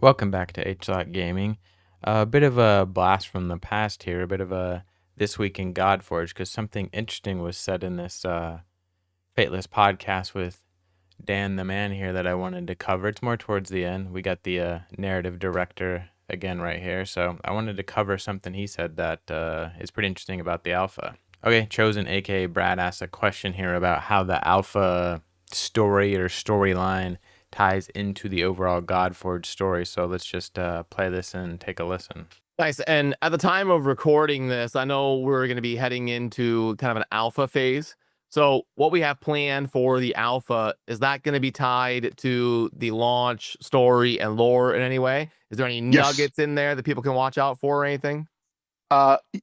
Welcome back to H-Lock Gaming. A bit of a blast from the past here, a bit of a This Week in Godforge, because something interesting was said in this Fateless podcast with Dan the Man here that I wanted to cover. It's more towards the end. We got the narrative director again right here, so I wanted to cover something he said that is pretty interesting about the alpha. Okay, Chosen, aka Brad, asked a question here about how the alpha story or storyline ties into the overall Godforge story. So let's just play this and take a listen. Nice. And at the time of recording this, I know we're going to be heading into kind of an alpha phase. So, what we have planned for the alpha, is that going to be tied to the launch story and lore in any way? Is there any Yes. nuggets in there that people can watch out for or anything?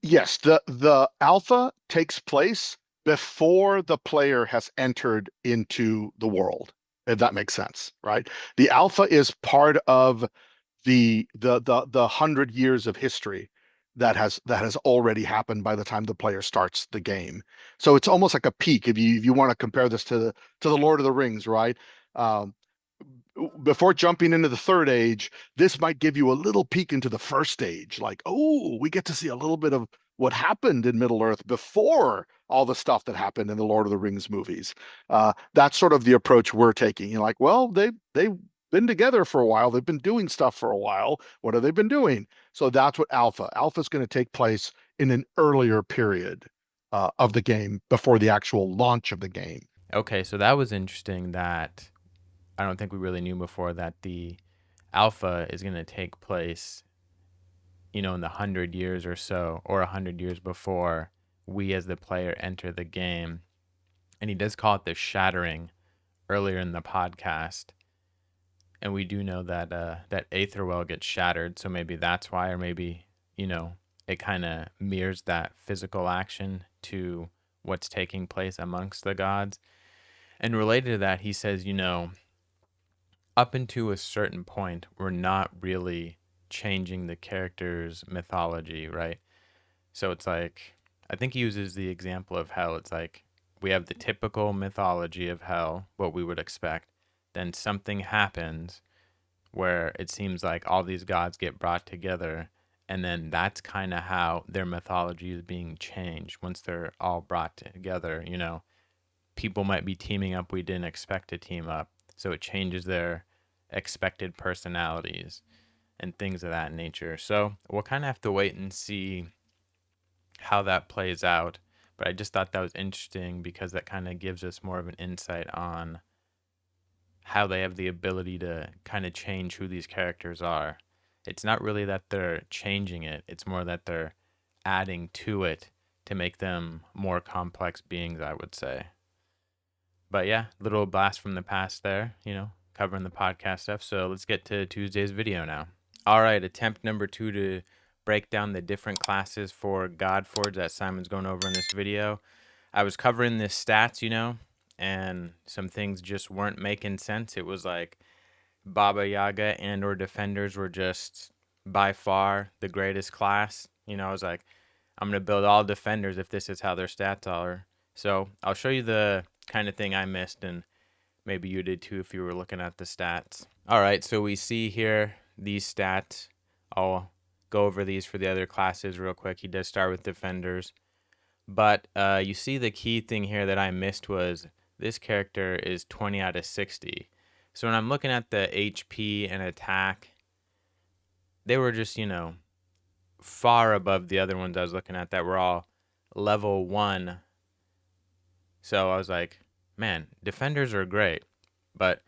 Yes. The alpha takes place before the player has entered into the world, if that makes sense, right? The alpha is part of the 100 years of history that has already happened by the time the player starts the game. So it's almost like a peak if you want to compare this to the Lord of the Rings, right? Um, before jumping into the third age, this might give you a little peek into the first age. Like, oh, we get to see a little bit of what happened in Middle Earth before all the stuff that happened in the Lord of the Rings movies. That's sort of the approach we're taking. You're like, well, they've been together for a while. They've been doing stuff for a while. What have they been doing? So that's what Alpha is going to take place in an earlier period of the game before the actual launch of the game. Okay, so that was interesting that I don't think we really knew before that the alpha is going to take place, in the 100 years or so, or 100 years before we as the player enter the game. And he does call it the shattering earlier in the podcast. And we do know that that Aetherwell gets shattered, so maybe that's why, or maybe it kind of mirrors that physical action to what's taking place amongst the gods. And related to that, he says, up until a certain point, we're not really changing the character's mythology, right? So it's like, I think he uses the example of hell. It's like we have the typical mythology of hell, what we would expect. Then something happens where it seems like all these gods get brought together, and then that's kind of how their mythology is being changed once they're all brought together. People might be teaming up we didn't expect to team up, so it changes their expected personalities and things of that nature. So we'll kind of have to wait and see how that plays out. But I just thought that was interesting because that kind of gives us more of an insight on how they have the ability to kind of change who these characters are. It's not really that they're changing it, it's more that they're adding to it to make them more complex beings, I would say. But yeah, little blast from the past there, covering the podcast stuff. So let's get to Tuesday's video now. All right, attempt number 2 to break down the different classes for Godforge that Simon's going over in this video. I was covering the stats, and some things just weren't making sense. It was like Baba Yaga and or Defenders were just by far the greatest class. I was like, I'm going to build all Defenders if this is how their stats are. So I'll show you the kind of thing I missed, and maybe you did too if you were looking at the stats. All right, so we see here these stats. I'll go over these for the other classes real quick. He does start with Defenders. But you see the key thing here that I missed was this character is 20 out of 60. So when I'm looking at the HP and attack, they were just, far above the other ones I was looking at that were all level 1. So I was like, man, Defenders are great. But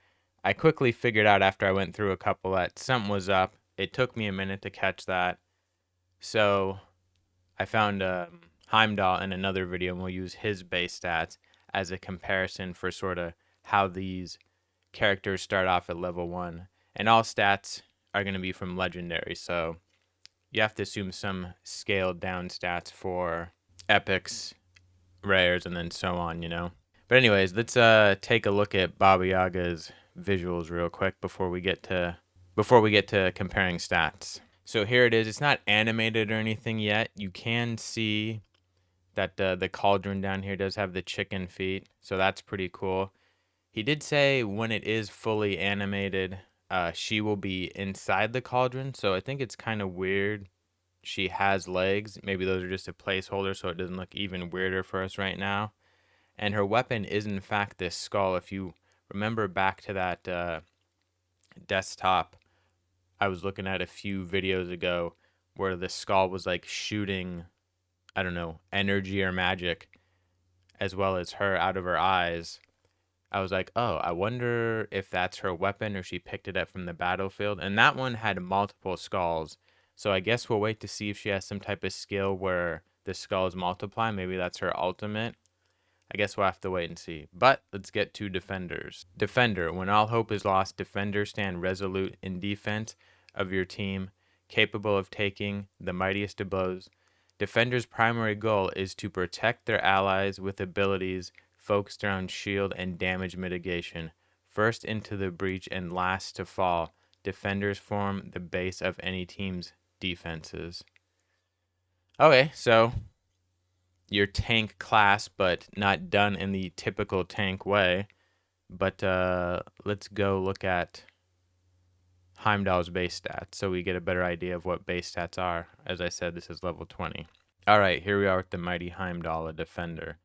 I quickly figured out after I went through a couple that something was up. It took me a minute to catch that. So I found Heimdall in another video, and we'll use his base stats as a comparison for sort of how these characters start off at level 1. And all stats are going to be from Legendary, so you have to assume some scaled down stats for epics, rares, and then so on, But anyways, let's take a look at Baba Yaga's visuals real quick before we get to comparing stats. So here it is. It's not animated or anything yet. You can see that the cauldron down here does have the chicken feet, so that's pretty cool. He did say when it is fully animated, she will be inside the cauldron, so I think it's kind of weird. She has legs. Maybe those are just a placeholder so it doesn't look even weirder for us right now. And her weapon is, in fact, this skull. If you remember back to that desktop I was looking at a few videos ago where the skull was like shooting, I don't know, energy or magic as well as her out of her eyes. I was like, oh, I wonder if that's her weapon or she picked it up from the battlefield. And that one had multiple skulls. So I guess we'll wait to see if she has some type of skill where the skulls multiply. Maybe that's her ultimate. I guess we'll have to wait and see. But let's get to defenders. Defender. When all hope is lost, defenders stand resolute in defense of your team, capable of taking the mightiest of blows. Defenders' primary goal is to protect their allies with abilities focused around shield and damage mitigation. First into the breach and last to fall. Defenders form the base of any team's defenses. Okay, so your tank class, but not done in the typical tank way. But let's go look at Heimdall's base stats so we get a better idea of what base stats are. As I said, this is level 20. All right, here we are with the mighty Heimdall, a defender.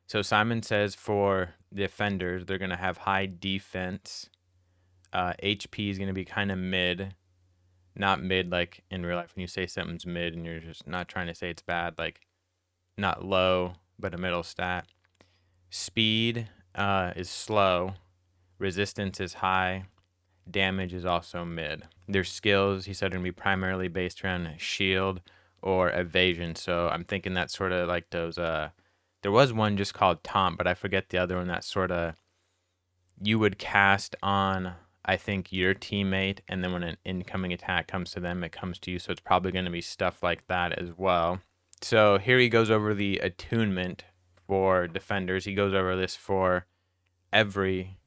So Simon says for defenders, they're going to have high defense. HP is going to be kind of mid. Not mid like in real life when you say something's mid and you're just not trying to say it's bad. Like not low, but a middle stat. Speed is slow. Resistance is high. Damage is also mid. Their skills, he said, are going to be primarily based around shield or evasion. So I'm thinking that's sort of like those. There was one just called Taunt, but I forget the other one that sort of you would cast on, I think, your teammate, and then when an incoming attack comes to them, it comes to you. So it's probably going to be stuff like that as well. So here he goes over the attunement for defenders. He goes over this for every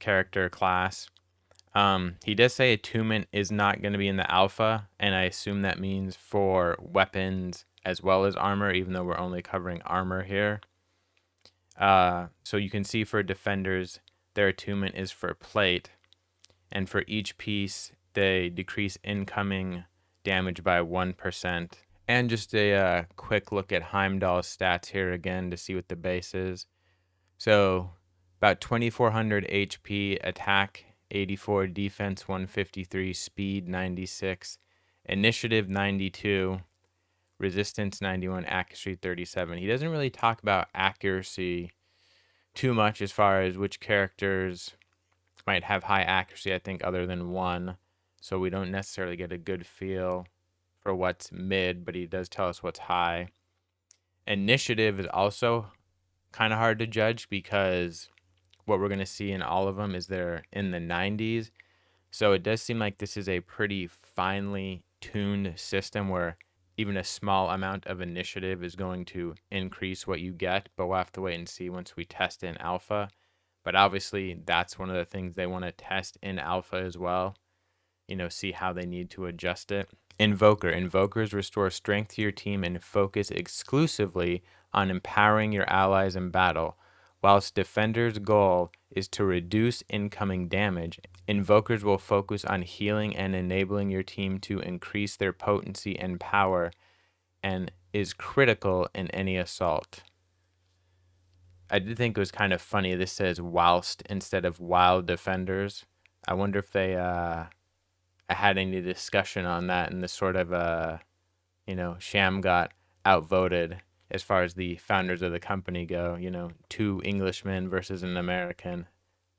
character class. He does say attunement is not going to be in the alpha, and I assume that means for weapons as well as armor, even though we're only covering armor here. So you can see for defenders, their attunement is for plate, and for each piece, they decrease incoming damage by 1%. And just a quick look at Heimdall's stats here again to see what the base is. So about 2400 HP, attack 84, defense 153, speed 96, initiative 92, resistance 91, accuracy 37. He doesn't really talk about accuracy too much as far as which characters might have high accuracy, I think, other than one. So we don't necessarily get a good feel for what's mid, but he does tell us what's high. Initiative is also kind of hard to judge because what we're going to see in all of them is they're in the 90s. So it does seem like this is a pretty finely tuned system where even a small amount of initiative is going to increase what you get, but we'll have to wait and see once we test in alpha. But obviously, that's one of the things they want to test in alpha as well. See how they need to adjust it. Invoker. Invokers restore strength to your team and focus exclusively on empowering your allies in battle. Whilst Defender's goal is to reduce incoming damage, Invokers will focus on healing and enabling your team to increase their potency and power, and is critical in any assault. I did think it was kind of funny. This says whilst instead of while defenders. I wonder if they had any discussion on that, and the sort of Sham got outvoted as far as the founders of the company go. Two Englishmen versus an American.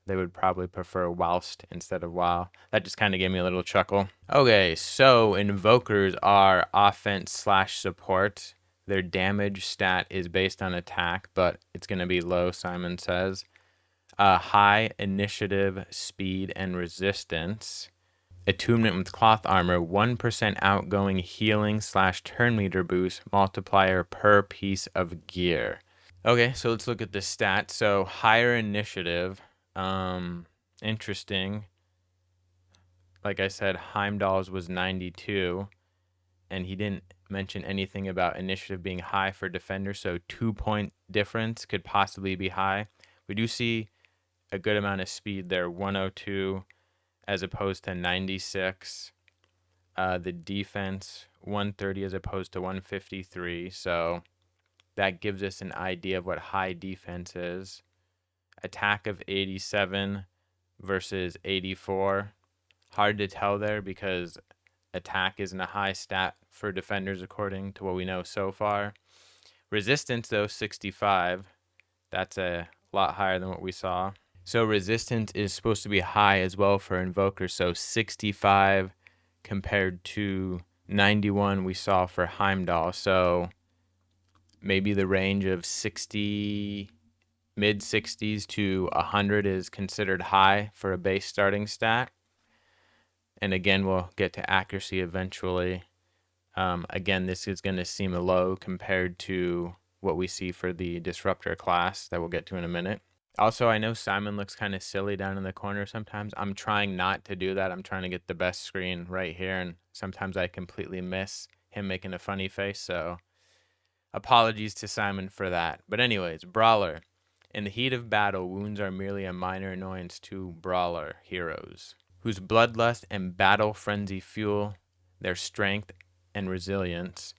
They would probably prefer whilst instead of while. That just kind of gave me a little chuckle. Okay, so invokers are offense/support. Their damage stat is based on attack, but it's going to be low, Simon says. High initiative, speed, and resistance. Attunement with cloth armor, 1% outgoing healing/turn meter boost multiplier per piece of gear. Okay, so let's look at the stats. So higher initiative, interesting. Like I said, Heimdall's was 92, and he didn't mention anything about initiative being high for defender, so 2-point difference could possibly be high. We do see a good amount of speed there, 102. as opposed to 96. The defense 130 as opposed to 153. So that gives us an idea of what high defense is. Attack of 87 versus 84. Hard to tell there because attack isn't a high stat for defenders according to what we know so far. Resistance, though, 65. That's a lot higher than what we saw. So resistance is supposed to be high as well for Invoker. So 65 compared to 91 we saw for Heimdall. So maybe the range of 60, mid 60s to 100 is considered high for a base starting stat. And again, we'll get to accuracy eventually. Again, this is going to seem low compared to what we see for the Disruptor class that we'll get to in a minute. Also, I know Simon looks kind of silly down in the corner sometimes. I'm trying not to do that. I'm trying to get the best screen right here, and sometimes I completely miss him making a funny face, so apologies to Simon for that. But anyways, Brawler. In the heat of battle, wounds are merely a minor annoyance to Brawler heroes, whose bloodlust and battle frenzy fuel their strength and resilience.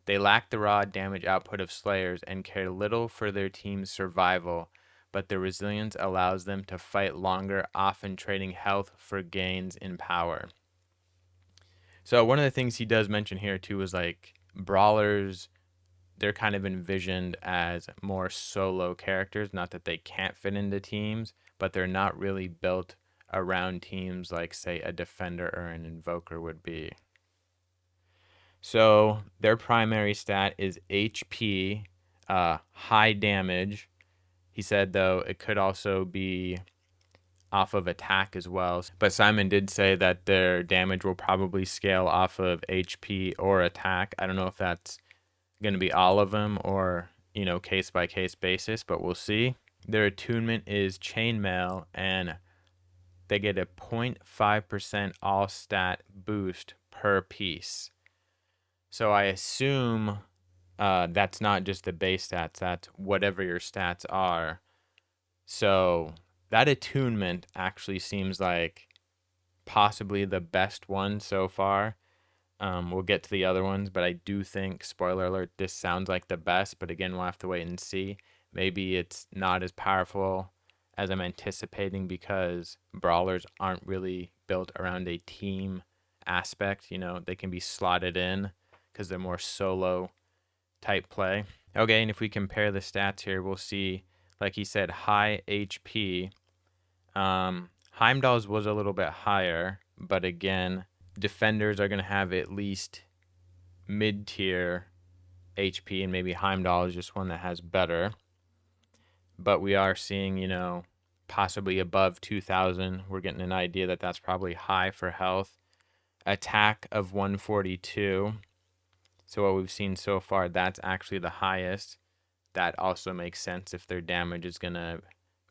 They lack the raw damage output of Slayers and care little for their team's survival, but their resilience allows them to fight longer, often trading health for gains in power. So one of the things he does mention here too is like Brawlers, they're kind of envisioned as more solo characters, not that they can't fit into teams, but they're not really built around teams like, say, a Defender or an Invoker would be. So their primary stat is HP, high damage. He said, though, it could also be off of attack as well. But Simon did say that their damage will probably scale off of HP or attack. I don't know if that's going to be all of them or, case by case basis, but we'll see. Their attunement is chainmail, and they get a 0.5% all stat boost per piece. So I assume that's not just the base stats, that's whatever your stats are. So that attunement actually seems like possibly the best one so far. We'll get to the other ones, but I do think, spoiler alert, this sounds like the best. But again, we'll have to wait and see. Maybe it's not as powerful as I'm anticipating because Brawlers aren't really built around a team aspect. They can be slotted in because they're more solo type play. Okay, and if we compare the stats here, we'll see, like he said, high HP. Heimdall's was a little bit higher, but again, defenders are going to have at least mid-tier HP, and maybe Heimdall is just one that has better. But we are seeing, possibly above 2,000. We're getting an idea that that's probably high for health. Attack of 142. So what we've seen so far, that's actually the highest. That also makes sense if their damage is going to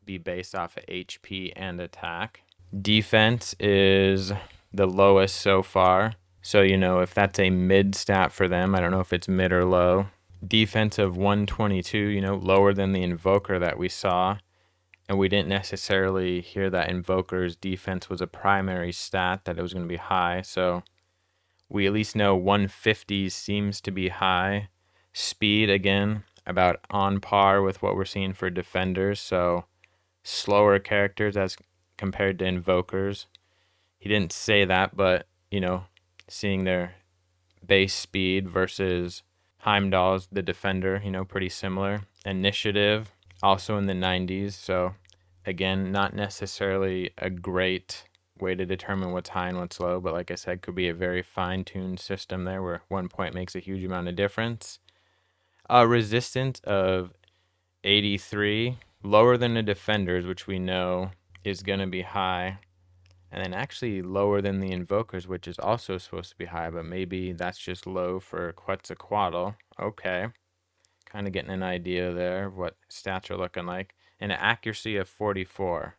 be based off of HP and attack. Defense is the lowest so far. So, if that's a mid stat for them, I don't know if it's mid or low. Defense of 122, lower than the Invoker that we saw. And we didn't necessarily hear that Invoker's defense was a primary stat, that it was going to be high. So we at least know 150 seems to be high. Speed, again, about on par with what we're seeing for defenders. So slower characters as compared to Invokers. He didn't say that, but, seeing their base speed versus Heimdall's, the Defender, pretty similar. Initiative, also in the 90s. So, again, not necessarily a great way to determine what's high and what's low, but like I said, could be a very fine-tuned system there where 1 point makes a huge amount of difference. Resistance of 83, lower than the Defenders, which we know is going to be high, and then actually lower than the Invokers, which is also supposed to be high, but maybe that's just low for Quetzalcoatl. Okay, kind of getting an idea there of what stats are looking like. And an accuracy of 44,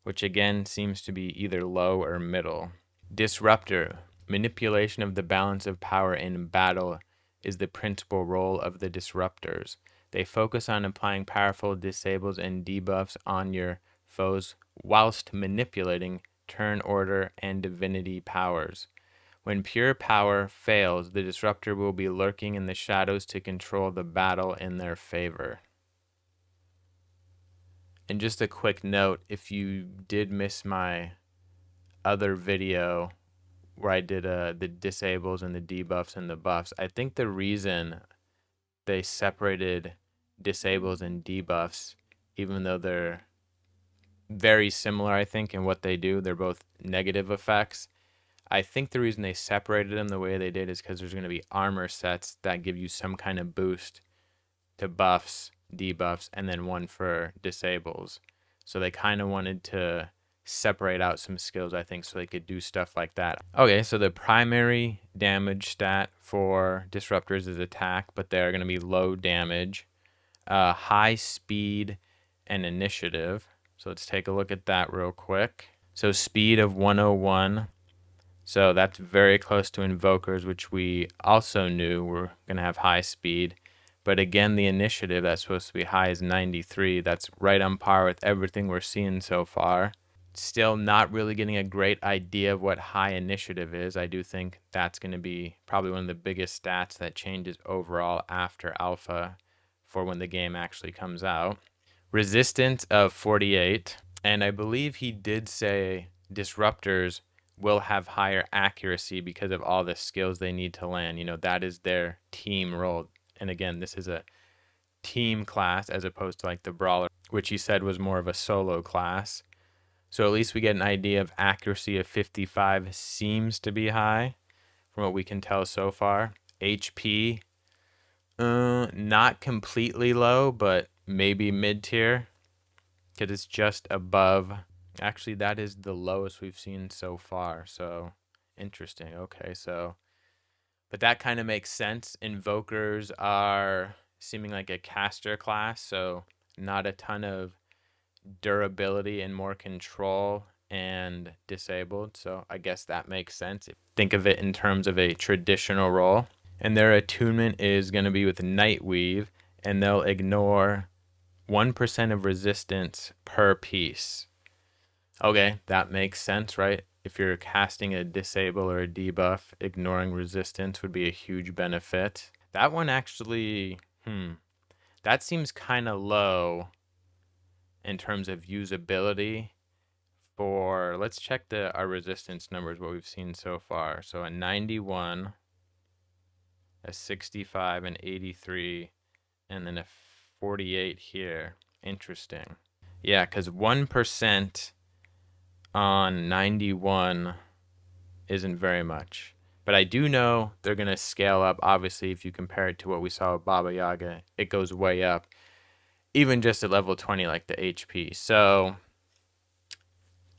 which again seems to be either low or middle. Disruptor, manipulation of the balance of power in battle is the principal role of the Disruptors. They focus on applying powerful disables and debuffs on your foes whilst manipulating turn order, and divinity powers. When pure power fails, the Disruptor will be lurking in the shadows to control the battle in their favor. And just a quick note, if you did miss my other video where I did the disables and the debuffs and the buffs, I think the reason they separated disables and debuffs, even though they're very similar, I think, in what they do, they're both negative effects. I think the reason they separated them the way they did is because there's going to be armor sets that give you some kind of boost to buffs, debuffs, and then one for disables. So they kind of wanted to separate out some skills, I think, so they could do stuff like that. Okay, so the primary damage stat for disruptors is attack, but they're going to be low damage, high speed, and initiative. So let's take a look at that real quick. So speed of 101. So that's very close to Invokers, which we also knew were going to have high speed. But again, the initiative that's supposed to be high is 93. That's right on par with everything we're seeing so far. Still not really getting a great idea of what high initiative is. I do think that's going to be probably one of the biggest stats that changes overall after alpha for when the game actually comes out. Resistance of 48. And I believe he did say disruptors will have higher accuracy because of all the skills they need to land. You know, that is their team role. And again, this is a team class as opposed to like the Brawler, which he said was more of a solo class. So at least we get an idea of accuracy of 55 seems to be high from what we can tell so far. HP, not completely low, but maybe mid-tier because it's just above. Actually, that is the lowest we've seen so far. So interesting. Okay, so but that kind of makes sense. Invokers are seeming like a caster class, so not a ton of durability and more control and disabled. So I guess that makes sense. Think of it in terms of a traditional role. And their attunement is going to be with Nightweave, and they'll ignore 1% of resistance per piece. Okay, that makes sense, right? If you're casting a disable or a debuff, ignoring resistance would be a huge benefit. That one actually, that seems kind of low in terms of usability for, let's check our resistance numbers, what we've seen so far. So a 91, a 65, an 83, and then a 48 here. Interesting. Yeah, because 1% on 91 isn't very much. But I do know they're going to scale up. Obviously, if you compare it to what we saw with Baba Yaga, it goes way up. Even just at level 20, like the HP. So,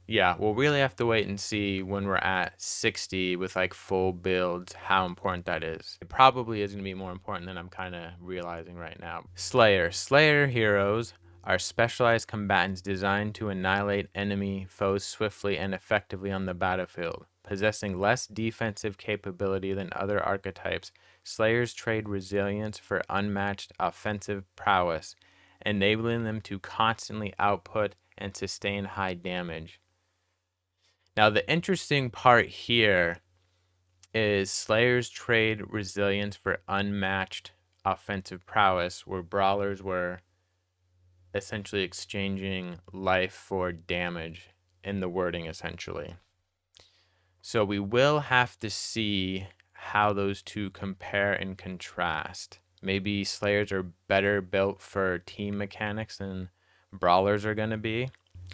yeah, we'll really have to wait and see when we're at 60 with like full builds how important that is. It probably is going to be more important than I'm kind of realizing right now. Slayer. Slayer heroes are specialized combatants designed to annihilate enemy foes swiftly and effectively on the battlefield. Possessing less defensive capability than other archetypes, Slayers trade resilience for unmatched offensive prowess, enabling them to constantly output and sustain high damage. Now, the interesting part here is Slayers trade resilience for unmatched offensive prowess, where Brawlers were essentially exchanging life for damage in the wording, essentially. So we will have to see how those two compare and contrast. Maybe Slayers are better built for team mechanics than Brawlers are going to be.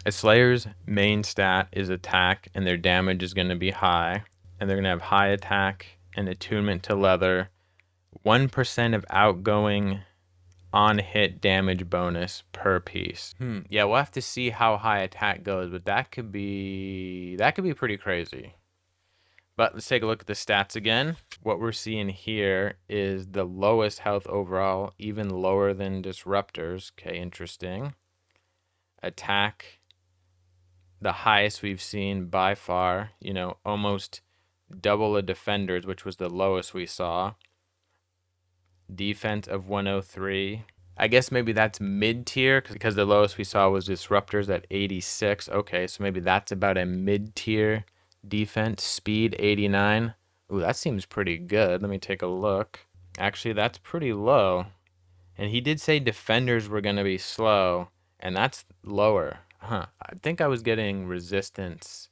A Slayer's main stat is attack, and their damage is going to be high. And they're going to have high attack and attunement to leather. 1% of outgoing on-hit damage bonus per piece. Yeah, we'll have to see how high attack goes, but that could be pretty crazy. But let's take a look at the stats again. What we're seeing here is the lowest health overall, even lower than Disruptors. Okay, interesting. Attack, the highest we've seen by far, you know, almost double a Defender's, which was the lowest we saw. Defense of 103. I guess maybe that's mid-tier because the lowest we saw was Disruptors at 86. Okay, so maybe that's about a mid-tier defense. Speed 89. Ooh, that seems pretty good. Let me take a look. Actually, that's pretty low. And he did say defenders were going to be slow, and that's lower. Huh. I think I was getting resistance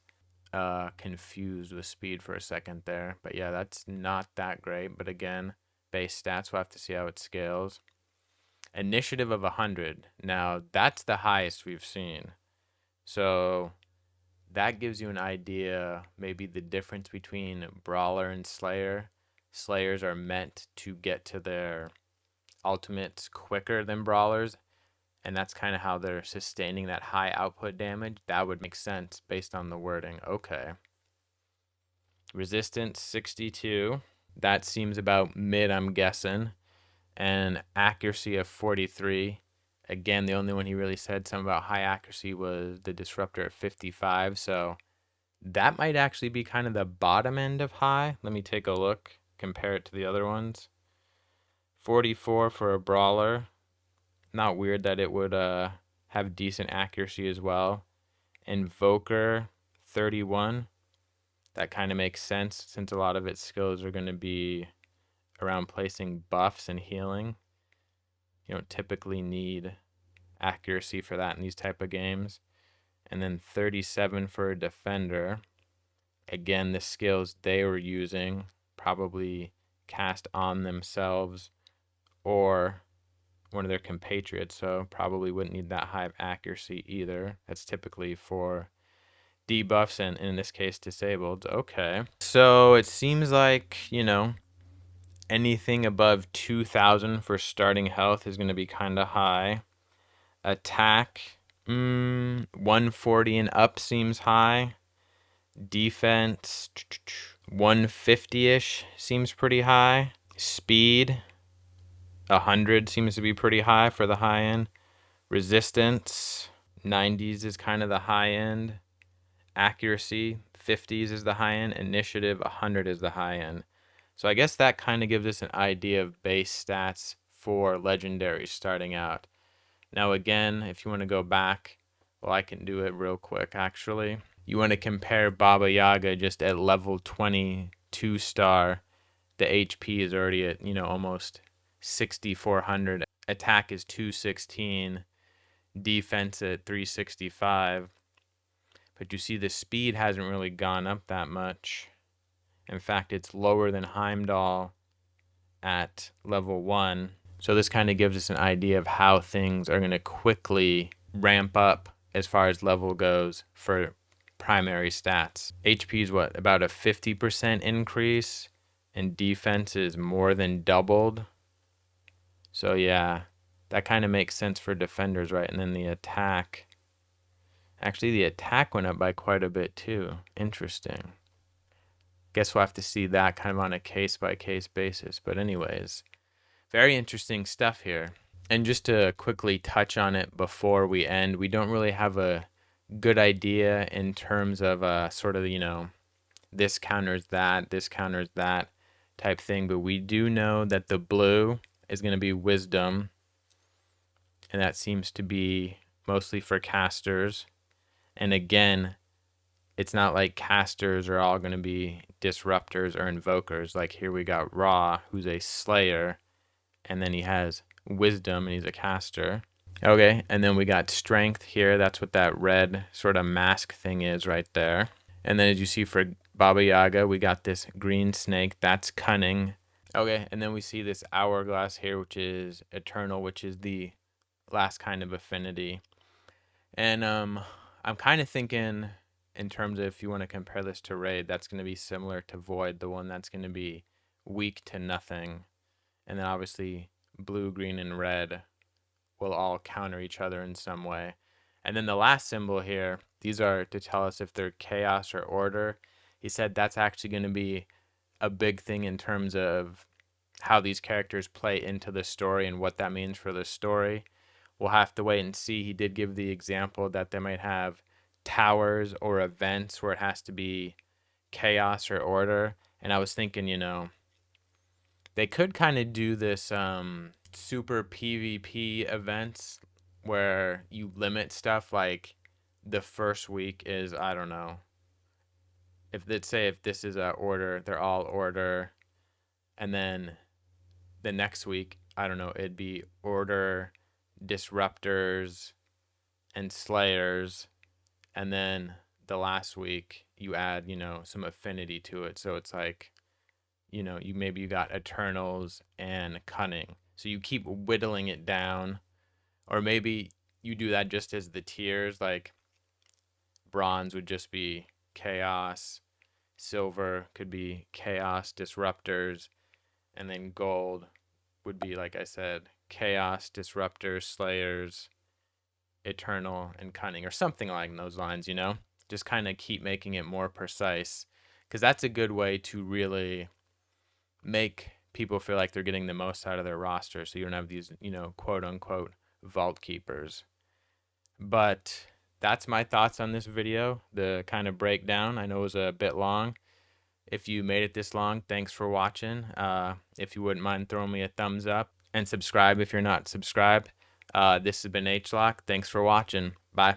confused with speed for a second there. But yeah, that's not that great. But again, base stats, we'll have to see how it scales. Initiative of 100. Now, that's the highest we've seen. So that gives you an idea, maybe the difference between Brawler and Slayer. Slayers are meant to get to their ultimates quicker than Brawlers, and that's kind of how they're sustaining that high output damage. That would make sense based on the wording. Okay. Resistance 62. That seems about mid, I'm guessing. And accuracy of 43. Again, the only one he really said something about high accuracy was the Disruptor at 55. So that might actually be kind of the bottom end of high. Let me take a look, compare it to the other ones. 44 for a Brawler. Not weird that it would have decent accuracy as well. Invoker 31. That kind of makes sense since a lot of its skills are going to be around placing buffs and healing. You don't typically need accuracy for that in these type of games. And then 37 for a defender. Again, the skills they were using probably cast on themselves or one of their compatriots, so probably wouldn't need that high of accuracy either. That's typically for debuffs and in this case disabled. Okay. So it seems like, anything above 2,000 for starting health is going to be kind of high. Attack, 140 and up seems high. Defense, 150-ish seems pretty high. Speed, 100 seems to be pretty high for the high end. Resistance, 90s is kind of the high end. Accuracy, 50s is the high end. Initiative, 100 is the high end. So I guess that kind of gives us an idea of base stats for legendaries starting out. Now again, if you want to go back, well, I can do it real quick actually. You want to compare Baba Yaga just at level 22 star. The HP is already at, almost 6,400. Attack is 216. Defense at 365. But you see the speed hasn't really gone up that much. In fact, it's lower than Heimdall at level 1. So this kind of gives us an idea of how things are going to quickly ramp up as far as level goes for primary stats. HP is about a 50% increase, and defense is more than doubled. So yeah, that kind of makes sense for defenders, right? And then the attack. Actually, the attack went up by quite a bit too. Interesting. Guess we'll have to see that kind of on a case-by-case basis. But anyways, very interesting stuff here. And just to quickly touch on it before we end, we don't really have a good idea in terms of sort of, this counters that type thing. But we do know that the blue is going to be wisdom. And that seems to be mostly for casters. And again, it's not like casters are all going to be disruptors or invokers. Like here we got Ra, who's a slayer, and then he has wisdom, and he's a caster. Okay, and then we got strength here. That's what that red sort of mask thing is right there. And then as you see for Baba Yaga, we got this green snake. That's cunning. Okay, and then we see this hourglass here, which is eternal, which is the last kind of affinity. And I'm kind of thinking in terms of if you want to compare this to Raid, that's going to be similar to Void, the one that's going to be weak to nothing. And then obviously blue, green, and red will all counter each other in some way. And then the last symbol here, these are to tell us if they're chaos or order. He said that's actually going to be a big thing in terms of how these characters play into the story and what that means for the story. We'll have to wait and see. He did give the example that they might have towers or events where it has to be chaos or order. And I was thinking, they could kind of do this super PvP events where you limit stuff, like the first week is, I don't know, if let's say if this is a order, they're all order, and then the next week, I don't know, it'd be order, disruptors, and slayers, and then the last week you add, some affinity to it. So it's like, you got eternals and cunning. So you keep whittling it down, or maybe you do that just as the tiers. Like bronze would just be chaos, silver could be chaos, disruptors, and then gold would be, like I said, chaos, disruptors, slayers, eternal, and cunning, or something along those lines. Just kind of keep making it more precise, because that's a good way to really make people feel like they're getting the most out of their roster, so you don't have these, quote unquote vault keepers. But that's my thoughts on this video, the kind of breakdown. I know it was a bit long. If you made it this long, thanks for watching. If you wouldn't mind throwing me a thumbs up and subscribe if you're not subscribed. This has been HLock. Thanks for watching. Bye.